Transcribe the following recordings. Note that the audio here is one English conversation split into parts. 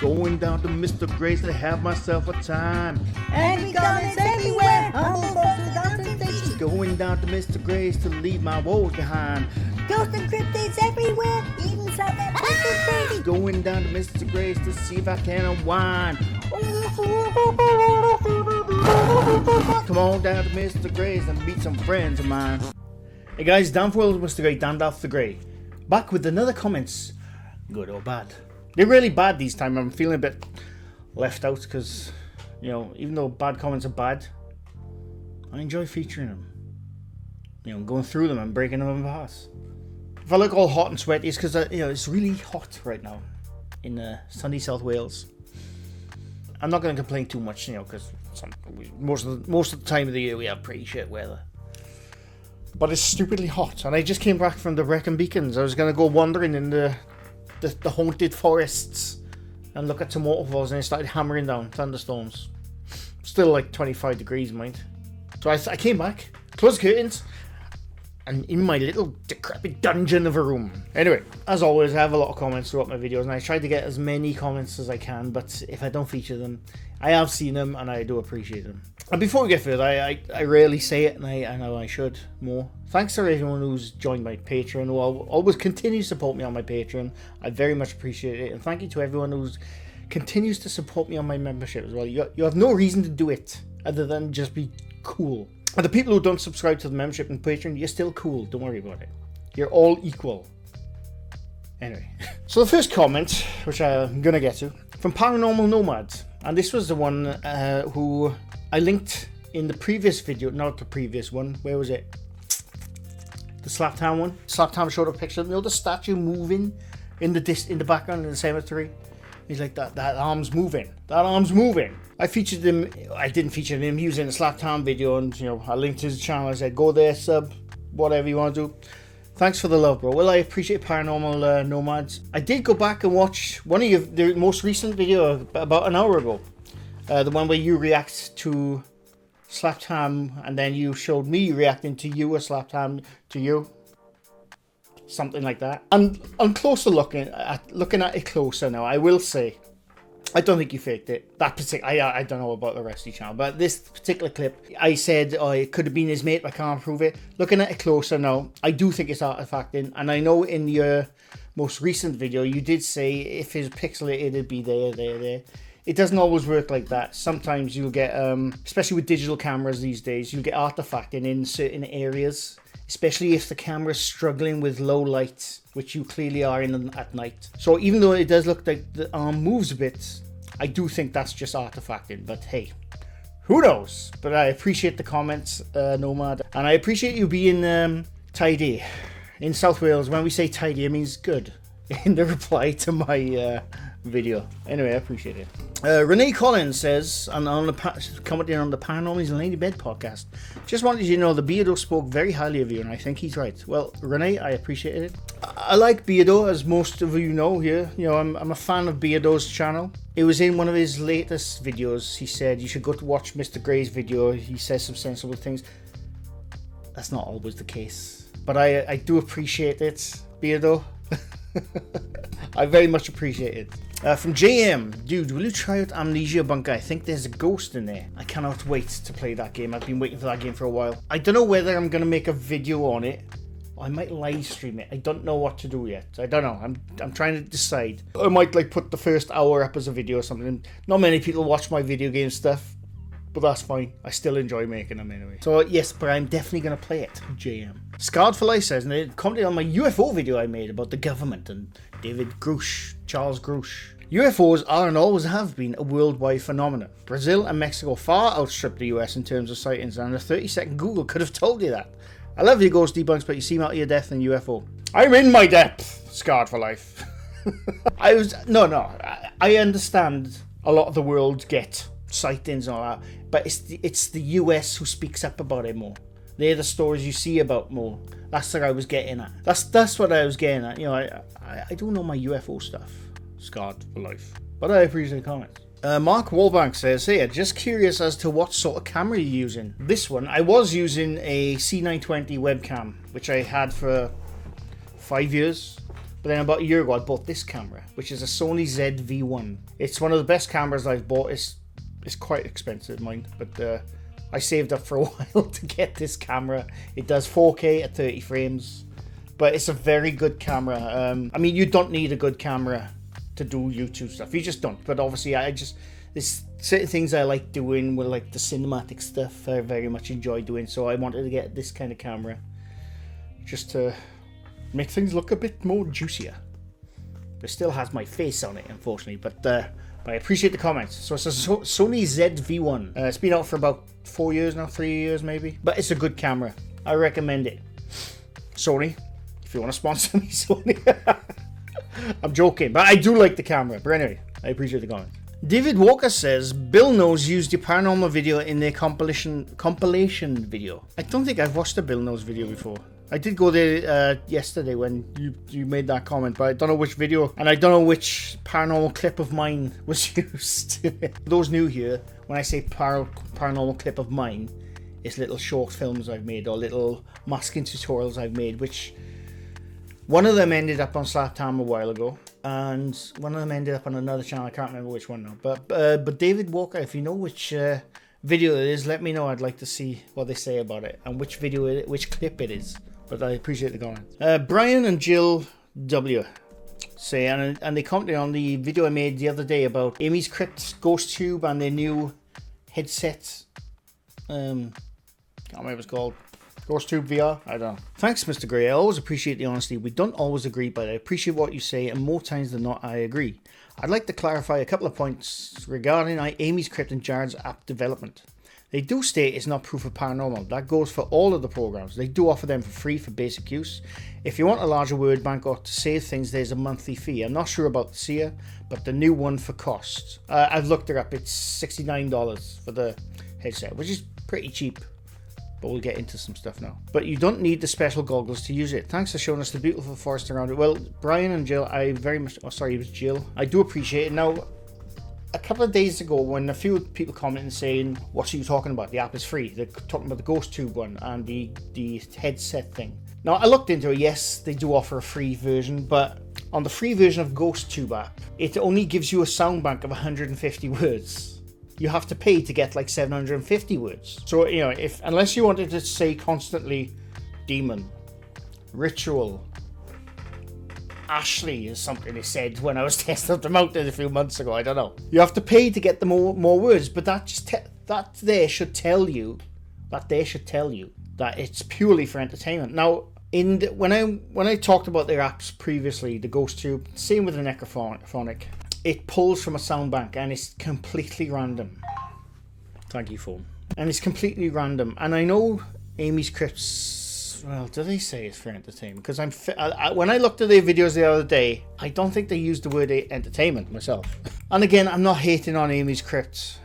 Going down to Mr. Gray's to have myself a time. Angry comments everywhere. Humble folks without sensations. Going down to Mr. Gray's to leave my woes behind. Ghosts and cryptids everywhere. Even South Africa's crazy. Going down to Mr. Gray's to see if I can unwind. Come on down to Mr. Gray's and meet some friends of mine. Hey guys, Dan for Mr. Gray, Dan the Grey. Back with another comments. Good or bad. They're really bad these time. I'm feeling a bit left out because, you know, even though bad comments are bad, I enjoy featuring them. You know, going through them and breaking them apart. If I look all hot and sweaty, it's because, you know, it's really hot right now in sunny South Wales. I'm not going to complain too much, you know, because most of the time of the year we have pretty shit weather. But it's stupidly hot, and I just came back from the Wrecking Beacons. I was going to go wandering in the haunted forests and look at some waterfalls, and it started hammering down thunderstorms. Still like 25 degrees, mind. So I came back, closed the curtains, and in my little decrepit dungeon of a room. Anyway, as always, I have a lot of comments throughout my videos, and I try to get as many comments as I can, but if I don't feature them, I have seen them, and I do appreciate them. And before we get further, I rarely say it, and I know I should more. Thanks to everyone who's joined my Patreon, who always continues to support me on my Patreon. I very much appreciate it, and thank you to everyone who continues to support me on my membership as well. You have no reason to do it, other than just be cool. And the people who don't subscribe to the membership and Patreon, you're still cool, don't worry about it. You're all equal. Anyway, so the first comment, which I'm going to get to, from Paranormal Nomad. And this was the one who I linked in the previous video, not the previous one. Where was it? The Slaptown one. Slaptown showed a picture of, you know, the statue moving in the background in the cemetery. He's like, that arm's moving. That arm's moving. I featured him. I didn't feature him. He was in a Slaptown video, and you know, I linked his channel. I said, go there, sub, whatever you want to do. Thanks for the love, bro. Well, I appreciate Paranormal Nomads. I did go back and watch one of the most recent video about an hour ago. The one where you react to Slaptown, and then you showed me reacting to you, or Slaptown to you. Something like that. And I'm closer looking at it closer now, I will say, I don't think you faked it. That particular, I don't know about the rest of the channel, but this particular clip, I said, oh, it could have been his mate, but I can't prove it. Looking at it closer now, I do think it's artifacting, and I know in your most recent video, you did say if it's pixelated, it'd be there. It doesn't always work like that. Sometimes you'll get, especially with digital cameras these days, you'll get artifacting in certain areas, especially if the camera's struggling with low light, which you clearly are in at night. So even though it does look like the arm moves a bit, I do think that's just artifacting, but hey, who knows? But I appreciate the comments, Nomad, and I appreciate you being tidy. In South Wales, when we say tidy, it means good, in the reply to my video. Anyway, I appreciate it. Renee Collins says, and commenting on the Paranormal in Lady Bed podcast, just wanted you to know the Beardo spoke very highly of you, and I think he's right. Well, Renee, I appreciate it. I like Beardo, as most of you know here. You know, I'm a fan of Beardo's channel. It was in one of his latest videos. He said you should go to watch Mr. Gray's video. He says some sensible things. That's not always the case, but I do appreciate it, Beardo. I very much appreciate it. From JM, dude, will you try out Amnesia Bunker? I think there's a ghost in there. I cannot wait to play that game. I've been waiting for that game for a while. I don't know whether I'm going to make a video on it. I might live stream it. I don't know what to do yet. I don't know. I'm trying to decide. I might like put the first hour up as a video or something. Not many people watch my video game stuff, but that's fine. I still enjoy making them anyway. So yes, but I'm definitely going to play it. JM. Scarred for Life says, and they commented on my UFO video I made about the government and David Grush, Charles Grush. UFOs are and always have been a worldwide phenomenon. Brazil and Mexico far outstrip the US in terms of sightings, and a 30-second Google could have told you that. I love your ghost debunks, but you seem out of your depth in UFO. I'm in my depth, Scarred for Life. I understand a lot of the world get sightings and all that, but it's the US who speaks up about it more. They're the stories you see about more. That's what I was getting at. That's what I was getting at. You know, I don't know my UFO stuff. Scarred for Life. But I appreciate the comments. Mark Wallbank says, hey, just curious as to what sort of camera you're using. This one, I was using a C920 webcam, which I had for 5 years. But then about a year ago, I bought this camera, which is a Sony ZV-1. It's one of the best cameras I've bought. It's quite expensive, mind, but I saved up for a while to get this camera. It does 4K at 30 frames, but it's a very good camera. I mean, you don't need a good camera to do YouTube stuff. You just don't. But obviously, there's certain things I like doing with like the cinematic stuff. I very much enjoy doing. So I wanted to get this kind of camera just to make things look a bit more juicier. It still has my face on it, unfortunately, but I appreciate the comments. So it's a Sony ZV-1. It's been out for about 4 years now, 3 years maybe. But it's a good camera. I recommend it. Sony, if you want to sponsor me, Sony. I'm joking, but I do like the camera. But anyway, I appreciate the comments. David Walker says, Bill Knows used your paranormal video in their compilation video. I don't think I've watched a Bill Knows video before. I did go there yesterday when you made that comment, but I don't know which video, and I don't know which paranormal clip of mine was used. Those new here, when I say paranormal clip of mine, it's little short films I've made, or little masking tutorials I've made, which one of them ended up on Slap Time a while ago, and one of them ended up on another channel. I can't remember which one now. But David Walker, if you know which video it is, let me know. I'd like to see what they say about it and which clip it is. But I appreciate the comments. Brian and Jill W say, and they commented on the video I made the other day about Amy's Crypt, Ghost Tube, and their new headset. Can't remember what it's called. Ghost Tube VR? I don't know. Thanks, Mr. Gray. I always appreciate the honesty. We don't always agree, but I appreciate what you say, and more times than not, I agree. I'd like to clarify a couple of points regarding Amy's Crypt and Jared's app development. They do state it's not proof of paranormal. That goes for all of the programs. They do offer them for free for basic use. If you want a larger word bank or to save things, there's a monthly fee. I'm not sure about the Seer, but the new one for cost. I've looked it up. It's $69 for the headset, which is pretty cheap. But we'll get into some stuff now. But you don't need the special goggles to use it. Thanks for showing us the beautiful forest around it. Well, Brian and Jill, I very much... Oh, sorry, it was Jill. I do appreciate it. Now, a couple of days ago, when a few people commented saying, what are you talking about? The app is free. They're talking about the Ghost Tube one and the headset thing. Now, I looked into it. Yes, they do offer a free version, but on the free version of Ghost Tube app, it only gives you a sound bank of 150 words. You have to pay to get like 750 words. So, you know, unless you wanted to say constantly demon, ritual, Ashley is something they said when I was testing them out a few months ago. I don't know. You have to pay to get the more words, but that there should tell you that it's purely for entertainment. Now, when I talked about their apps previously, the Ghost Tube, same with the Necrophonic, it pulls from a sound bank and it's completely random. Thank you, phone. And it's completely random. And I know Amy's Crypts, well, do they say it's for entertainment? Because when I looked at their videos the other day, I don't think they used the word entertainment myself. And again, I'm not hating on Amy's Crypts.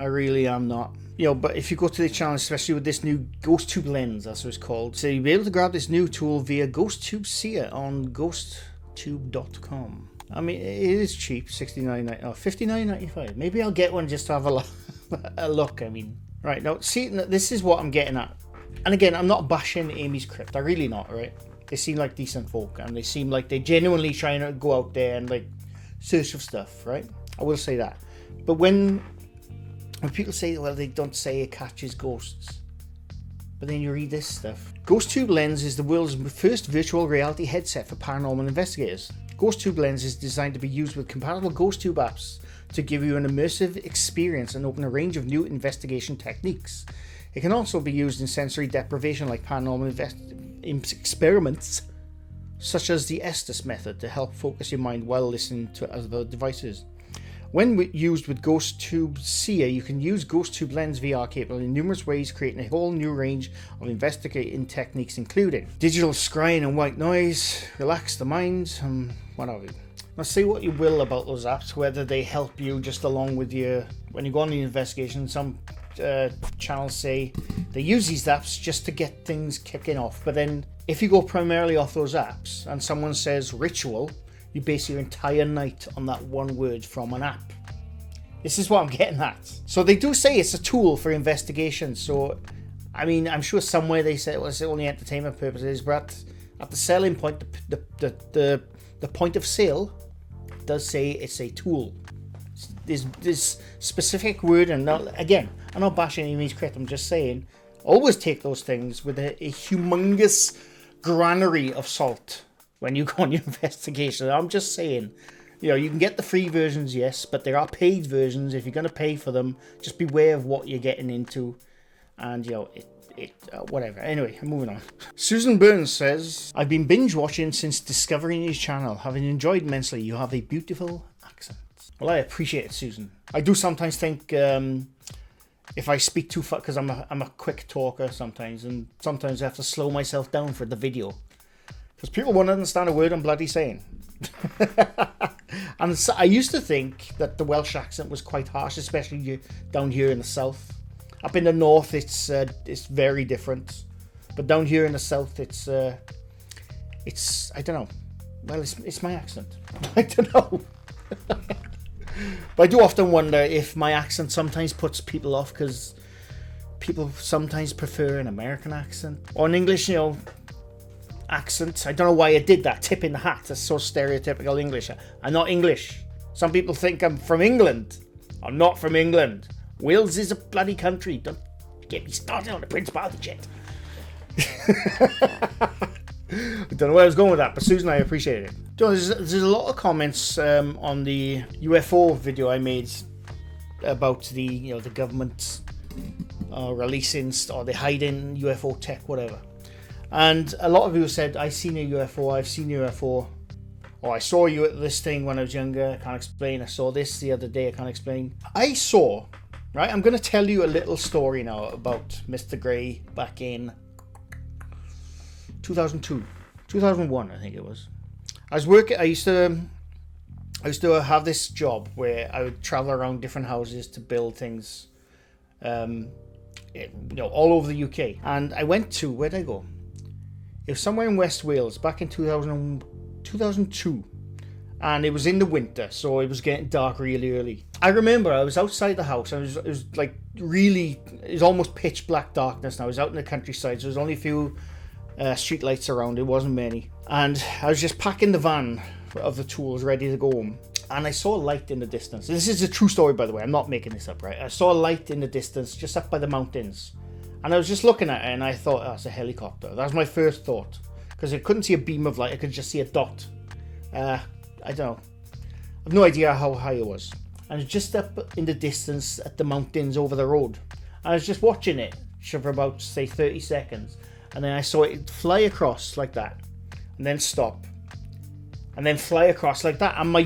I really am not. You know, but if you go to the channel, especially with this new Ghost Tube lens, that's what it's called, so you'll be able to grab this new tool via Ghost Tube Seer on ghosttube.com. I mean, it is cheap, $59.95. Maybe I'll get one just to have a look. I mean, right now, see, this is what I'm getting at. And again, I'm not bashing Amy's Crypt. I'm really not, right? They seem like decent folk, and they seem like they're genuinely trying to go out there and like search for stuff, right? I will say that. But when people say, well, they don't say it catches ghosts, but then you read this stuff. Ghost Tube Lens is the world's first virtual reality headset for paranormal investigators. Ghost Tube Lens is designed to be used with compatible Ghost Tube apps to give you an immersive experience and open a range of new investigation techniques. It can also be used in sensory deprivation like paranormal experiments, such as the Estes method, to help focus your mind while listening to other devices. When used with Ghost Tube Seer, you can use Ghost Tube Lens VR capable in numerous ways, creating a whole new range of investigating techniques, including digital scrying and white noise, relax the mind, and what have you. Now, say what you will about those apps, whether they help you just along with when you go on the investigation. Some channels say they use these apps just to get things kicking off, but then if you go primarily off those apps and someone says ritual, you base your entire night on that one word from an app. This is what I'm getting at. So they do say it's a tool for investigation. So, I mean, I'm sure somewhere they say, well, it's only entertainment purposes, but at the selling point, the the point of sale does say it's a tool. There's this specific word, and again, I'm not bashing any means correct. I'm just saying, always take those things with a humongous granary of salt when you go on your investigation. I'm just saying, you can get the free versions, yes, but there are paid versions. If you're going to pay for them, just beware of what you're getting into, and whatever. Anyway, I'm moving on. Susan Burns says, I've been binge watching since discovering your channel. Having enjoyed immensely. You have a beautiful accent. Well, I appreciate it, Susan. I do sometimes think if I speak too fast, because I'm a quick talker sometimes, and sometimes I have to slow myself down for the video, because people won't understand a word I'm bloody saying. And so I used to think that the Welsh accent was quite harsh, especially down here in the south. Up in the north, it's very different, but down here in the south, it's I don't know. Well, it's my accent. I don't know. But I do often wonder if my accent sometimes puts people off, because people sometimes prefer an American accent or an English, accent. I don't know why I did that. Tip in the hat. That's so stereotypical English. I'm not English. Some people think I'm from England. I'm not from England. Wales is a bloody country. Don't get me started on the Principality jet. I don't know where I was going with that, but Susan, I appreciate it. There's a lot of comments on the UFO video I made about the the government releasing or they hiding UFO tech, whatever. And a lot of you said, I've seen a UFO, I've seen a UFO. Or I saw you at this thing when I was younger, I can't explain. I saw this the other day, I can't explain. I saw, right, I'm going to tell you a little story now about Mr. Grey back in 2001, I think it was. I used to have this job where I would travel around different houses to build things, all over the UK. And I went to, where'd I go? It was somewhere in West Wales back in 2002. And it was in the winter, so it was getting dark really early. I remember I was outside the house, and it was almost pitch black darkness. And I was out in the countryside, so there was only a few street lights around. It wasn't many. And I was just packing the van of the tools ready to go home. And I saw a light in the distance. This is a true story, by the way. I'm not making this up, right? I saw a light in the distance just up by the mountains. And I was just looking at it, and I thought, it's a helicopter. That was my first thought. Because I couldn't see a beam of light. I could just see a dot. I don't know. I have no idea how high it was. And it was just up in the distance at the mountains over the road. And I was just watching it for about, say, 30 seconds. And then I saw it fly across like that. And then stop. And then fly across like that. And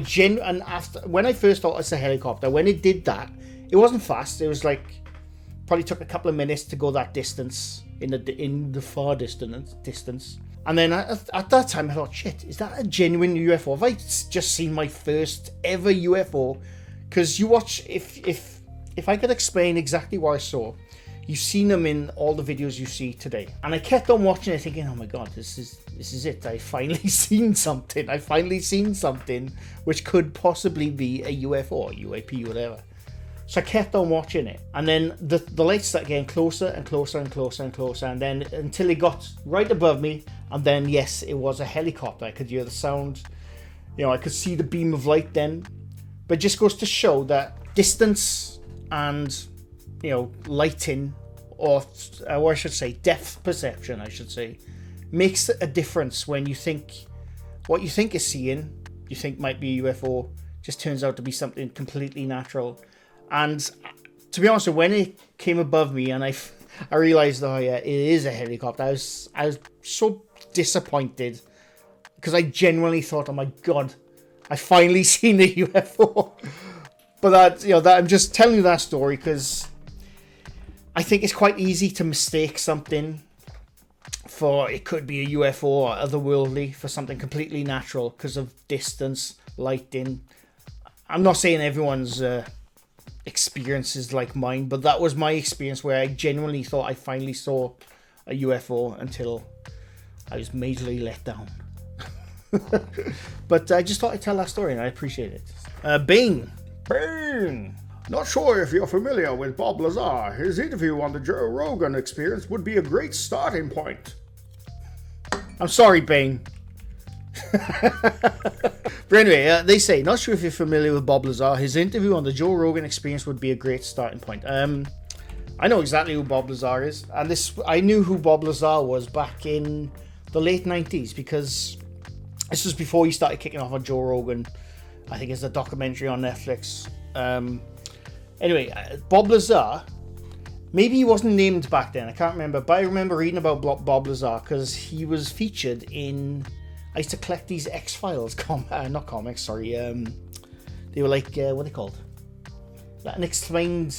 after, when I first thought it's a helicopter, when it did that, it wasn't fast. It was like, probably took a couple of minutes to go that distance, in the far distance. And then at that time I thought, shit, is that a genuine UFO? Have I just seen my first ever UFO? Because you watch, if I could explain exactly what I saw, you've seen them in all the videos you see today. And I kept on watching it thinking, oh my god, this is it. I finally seen something. Which could possibly be a UFO or UAP, whatever. So I kept on watching it. And then the lights started getting closer and closer and closer and closer. And then until it got right above me. And then, yes, it was a helicopter. I could hear the sound. I could see the beam of light then. But it just goes to show that distance and, lighting, or I should say depth perception, makes a difference when you think what you think is seeing, you think might be a UFO, just turns out to be something completely natural. And to be honest, when it came above me and I realized, oh yeah, it is a helicopter, I was so disappointed, because I genuinely thought, oh my god, I finally seen a UFO. But that I'm just telling you that story because I think it's quite easy to mistake something for, it could be a UFO or otherworldly, for something completely natural because of distance, lighting. I'm not saying everyone's experience is like mine, but that was my experience where I genuinely thought I finally saw a UFO until I was majorly let down. But I just thought I'd tell that story and I appreciate it. Bing! Not sure if you're familiar with Bob Lazar. His interview on the Joe Rogan Experience would be a great starting point. I'm sorry, Bing. But anyway, they say, not sure if you're familiar with Bob Lazar. His interview on the Joe Rogan Experience would be a great starting point. I know exactly who Bob Lazar is, and I knew who Bob Lazar was back in the late 90s, because this was before he started kicking off on Joe Rogan. I think it's a documentary on Netflix. Anyway, Bob Lazar, maybe he wasn't named back then, I can't remember, but I remember reading about Bob Lazar because he was featured in... I used to collect these X-Files, not comics, sorry. They were like, what are they called? Unexplained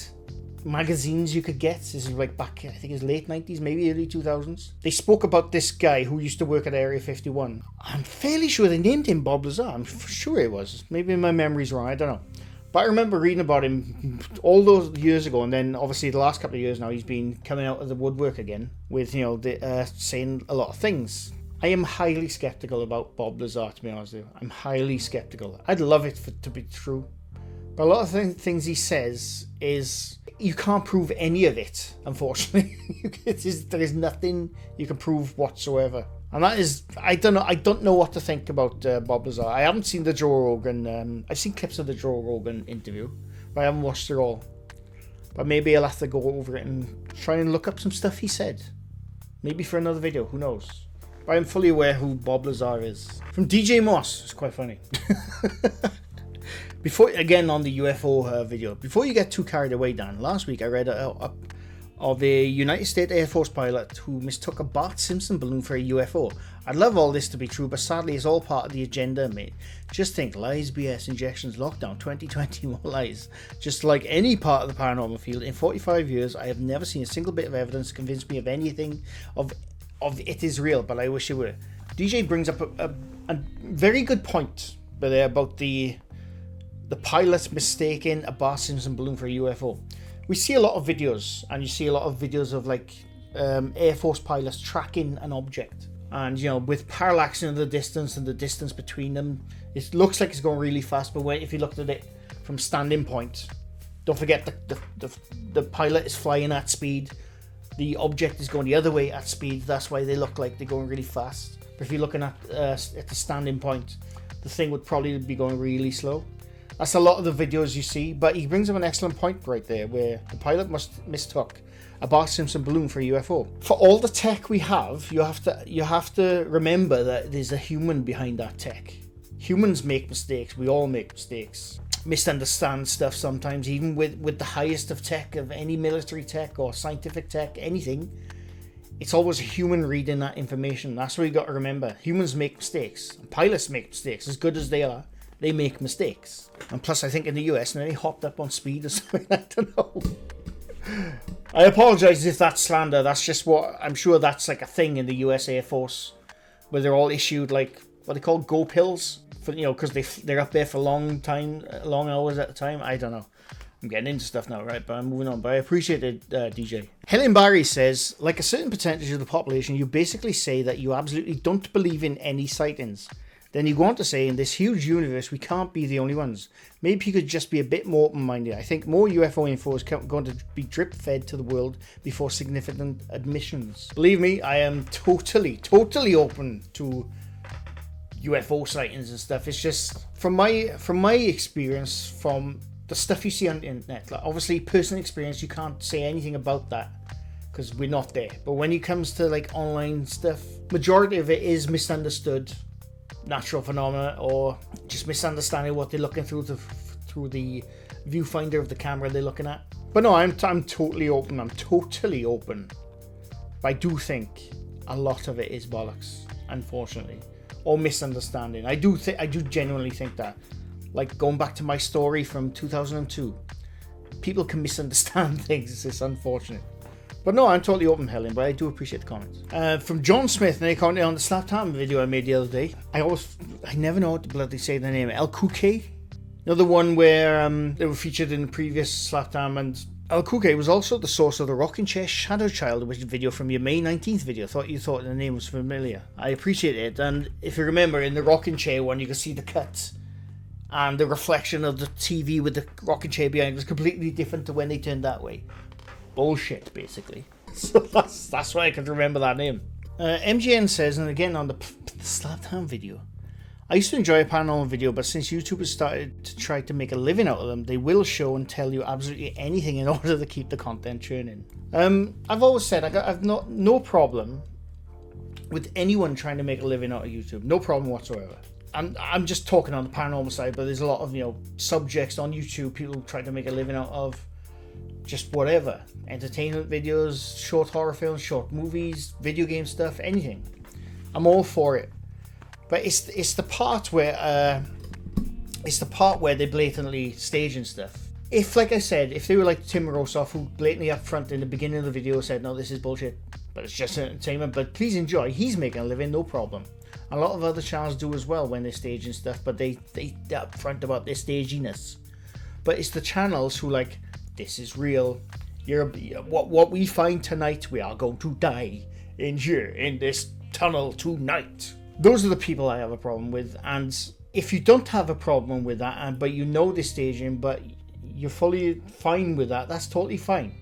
magazines you could get. This is like back, I think it was late 90s, maybe early 2000s. They spoke about this guy who used to work at Area 51. I'm fairly sure they named him Bob Lazar. I'm sure it was. Maybe my memory's wrong, I don't know. But I remember reading about him all those years ago, and then obviously the last couple of years now he's been coming out of the woodwork again with, saying a lot of things. I am highly skeptical about Bob Lazar, to be honest with you. I'm highly skeptical. I'd love it to be true. But a lot of things he says is... You can't prove any of it, unfortunately. There is nothing you can prove whatsoever. And that is... I don't know what to think about Bob Lazar. I haven't seen the Joe Rogan... I've seen clips of the Joe Rogan interview, but I haven't watched it all. But maybe I'll have to go over it and try and look up some stuff he said. Maybe for another video, who knows? But I'm fully aware who Bob Lazar is. From DJ Moss, it's quite funny. Before, again on the UFO video, before you get too carried away, Dan, last week I read of a United States Air Force pilot who mistook a Bart Simpson balloon for a UFO. I'd love all this to be true, but sadly it's all part of the agenda, mate. Just think, lies, BS, injections, lockdown, 2020, more lies. Just like any part of the paranormal field, in 45 years I have never seen a single bit of evidence to convince me of anything of it is real, but I wish it were. DJ brings up a very good point about the pilot mistaking a Bart Simpson balloon for a UFO. We see a lot of videos, and you see a lot of videos of like Air Force pilots tracking an object, and with parallaxing of the distance and the distance between them, it looks like it's going really fast. But if you looked at it from standing point, don't forget the pilot is flying at speed. The object is going the other way at speed. That's why they look like they're going really fast. But if you're looking at the standing point, the thing would probably be going really slow. That's a lot of the videos you see. But he brings up an excellent point right there, where the pilot mistook a Bart Simpson balloon for a UFO. For all the tech we have, you have to remember that there's a human behind that tech. Humans make mistakes. We all make mistakes. Misunderstand stuff sometimes, even with the highest of tech, of any military tech or scientific tech, anything. It's always a human reading that information. That's what you got to remember. Humans make mistakes. Pilots make mistakes. As good as they are, they make mistakes. And plus, I think in the US, and they hopped up on speed or something. I don't know. I apologize if that's slander. That's just what I'm sure that's like a thing in the US Air Force, where they're all issued like what they call go pills. For, because they're up there for long hours at a time. I don't know. I'm getting into stuff now, right? But I'm moving on. But I appreciate it, DJ. Helen Barry says, like a certain percentage of the population, you basically say that you absolutely don't believe in any sightings. Then you go on to say, in this huge universe, we can't be the only ones. Maybe you could just be a bit more open-minded. I think more UFO info is going to be drip-fed to the world before significant admissions. Believe me, I am totally open to UFO sightings and stuff. It's just from my experience, from the stuff you see on the internet, like obviously personal experience, you can't say anything about that because we're not there. But when it comes to like online stuff, majority of it is misunderstood natural phenomena, or just misunderstanding what they're looking through the viewfinder of the camera they're looking at. But no, I'm totally open. But I do think a lot of it is bollocks, unfortunately. Or misunderstanding. I do genuinely think that. Like going back to my story from 2002, people can misunderstand things. It's unfortunate. But no, I'm totally open, Helen, but I do appreciate the comments. From John Smith, and they commented on the Slap Time video I made the other day. I never know what to bloody say the name. El Kuke? The one where they were featured in the previous Slap Time, and El Kuke was also the source of the Rocking Chair Shadow Child, which video from your May 19th video. You thought the name was familiar. I appreciate it. And if you remember, in the Rocking Chair one, you can see the cut. And the reflection of the TV with the rocking chair behind was completely different to when they turned that way. Bullshit, basically. So that's why I can remember that name. MGN says, and again on the Slap Time video, I used to enjoy a paranormal video, but since YouTube has started to try to make a living out of them, they will show and tell you absolutely anything in order to keep the content churning. I've always said I've no problem with anyone trying to make a living out of YouTube. No problem whatsoever. I'm just talking on the paranormal side, but there's a lot of subjects on YouTube people try to make a living out of. Just whatever. Entertainment videos, short horror films, short movies, video game stuff, anything. I'm all for it. But it's the part where they're blatantly staging stuff. If, like I said, if they were like Tim Rosoff, who blatantly up front in the beginning of the video said, no, this is bullshit, but it's just entertainment, but please enjoy, he's making a living, no problem. A lot of other channels do as well when they're staging stuff, but they're up front about their staginess. But it's the channels who like, this is real. What we find tonight, we are going to die in here, in this tunnel tonight. Those are the people I have a problem with, and if you don't have a problem with that, but you know the staging, but you're fully fine with that, that's totally fine.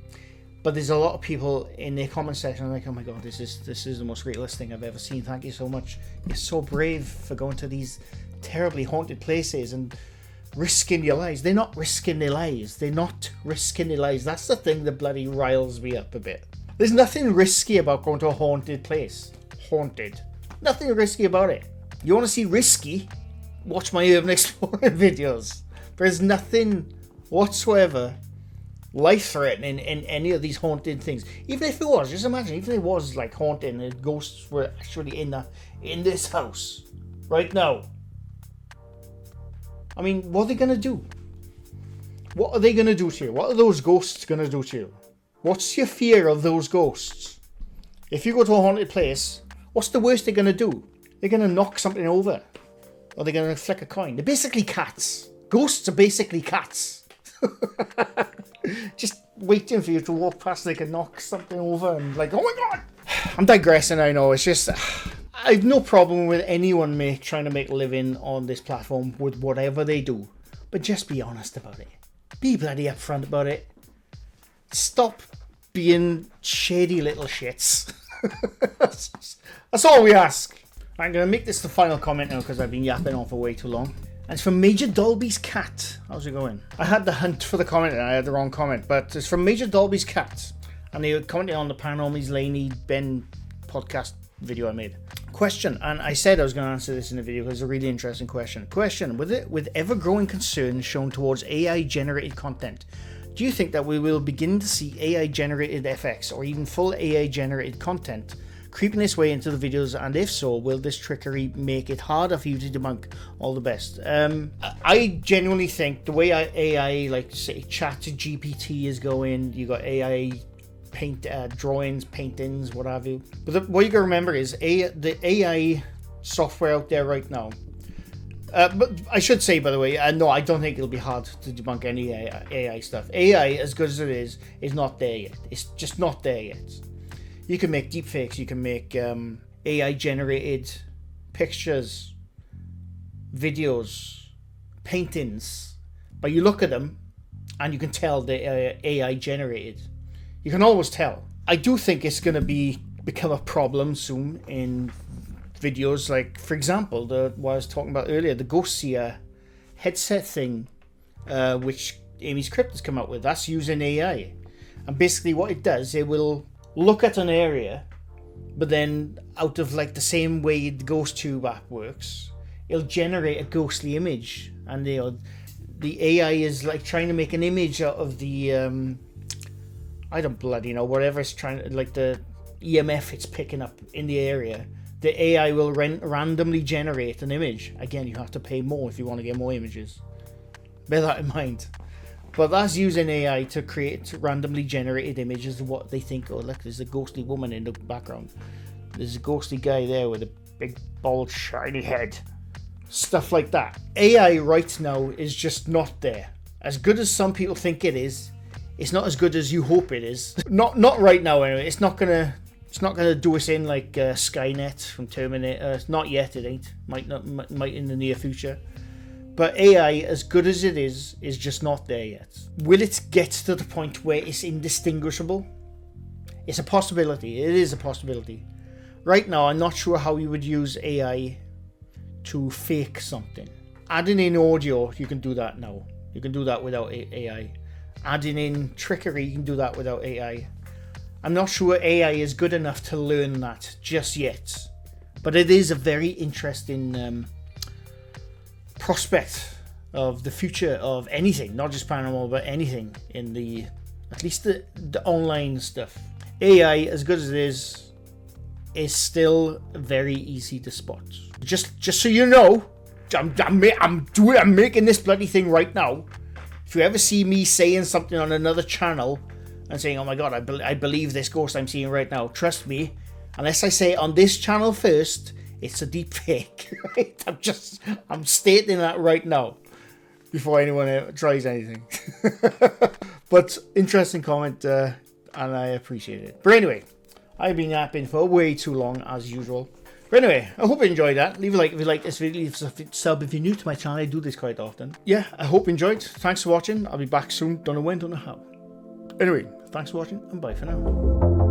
But there's a lot of people in their comment section like, oh my god, this is the most realist thing I've ever seen. Thank you so much. You're so brave for going to these terribly haunted places and risking your lives. They're not risking their lives. That's the thing that bloody riles me up a bit. There's nothing risky about going to a haunted place. Haunted. Nothing risky about it. You want to see risky? Watch my urban exploring videos. There's nothing whatsoever life-threatening in any of these haunted things. Even if it was, just imagine, even if it was like haunted and the ghosts were actually in this house right now. I mean, what are they going to do? What are they going to do to you? What are those ghosts going to do to you? What's your fear of those ghosts? If you go to a haunted place, what's the worst they're going to do? They're going to knock something over. Or they're going to flick a coin. They're basically cats. Ghosts are basically cats. Just waiting for you to walk past, they can knock something over and like, oh my god! I'm digressing, I know. It's just, I have no problem with anyone trying to make a living on this platform with whatever they do. But just be honest about it. Be bloody upfront about it. Stop being shady little shits. That's all we ask. I'm going to make this the final comment now because I've been yapping on for way too long. And it's from Major Dolby's Cat. How's it going? I had the hunt for the comment and I had the wrong comment. But it's from Major Dolby's Cat. And they commented on the Paranormal's Laney Ben podcast video I made. Question, and I said I was going to answer this in the video because it's a really interesting question. Question, with ever-growing concern shown towards AI-generated content, do you think that we will begin to see AI-generated FX or even full AI-generated content creeping its way into the videos, and if so, will this trickery make it harder for you to debunk? All the best. I genuinely think the way AI, like say ChatGPT is going, you got AI paint drawings, paintings, what have you. But what you gotta remember is the AI software out there right now. But I should say, by the way, no, I don't think it'll be hard to debunk any AI stuff. AI, as good as it is not there yet. It's just not there yet. You can make deepfakes, you can make AI-generated pictures, videos, paintings, but you look at them and you can tell they're AI-generated. You can always tell. I do think it's going to become a problem soon in videos, like, for example, what I was talking about earlier, the Ghost Seer headset thing, which Amy's Crypt has come up with. That's using AI. And basically what it does, it will look at an area, but then out of like the same way the GhostTube app works, it'll generate a ghostly image, and the AI is like trying to make an image out of the I don't bloody know, whatever it's trying to, like the EMF it's picking up in the area. The AI will randomly generate an image. Again, you have to pay more if you want to get more images. Bear that in mind. But that's using AI to create randomly generated images of what they think. Oh, look, there's a ghostly woman in the background. There's a ghostly guy there with a big, bald, shiny head. Stuff like that. AI right now is just not there. As good as some people think it is, it's not as good as you hope it is. Not right now anyway. It's not gonna do us in like Skynet from Terminator. Not yet. It ain't. Might in the near future. But AI, as good as it is just not there yet. Will it get to the point where it's indistinguishable? It's a possibility. It is a possibility. Right now, I'm not sure how you would use AI to fake something. Adding in audio, you can do that now. You can do that without AI. Adding in trickery, you can do that without AI. I'm not sure AI is good enough to learn that just yet. But it is a very interesting prospect of the future of anything, not just paranormal, but anything in the, at least the online stuff. AI, as good as it is still very easy to spot. Just so you know, I'm making this bloody thing right now. If you ever see me saying something on another channel and saying, "Oh my god, I believe this ghost I'm seeing right now," trust me, unless I say it on this channel first, it's a deep fake. Right? I'm stating that right now before anyone tries anything. But interesting comment, and I appreciate it. But anyway, I've been yapping for way too long as usual. But anyway, I hope you enjoyed that. Leave a like if you like this video. Leave a sub if you're new to my channel. I do this quite often. Yeah, I hope you enjoyed. Thanks for watching. I'll be back soon. Don't know when, don't know how. Anyway, thanks for watching and bye for now.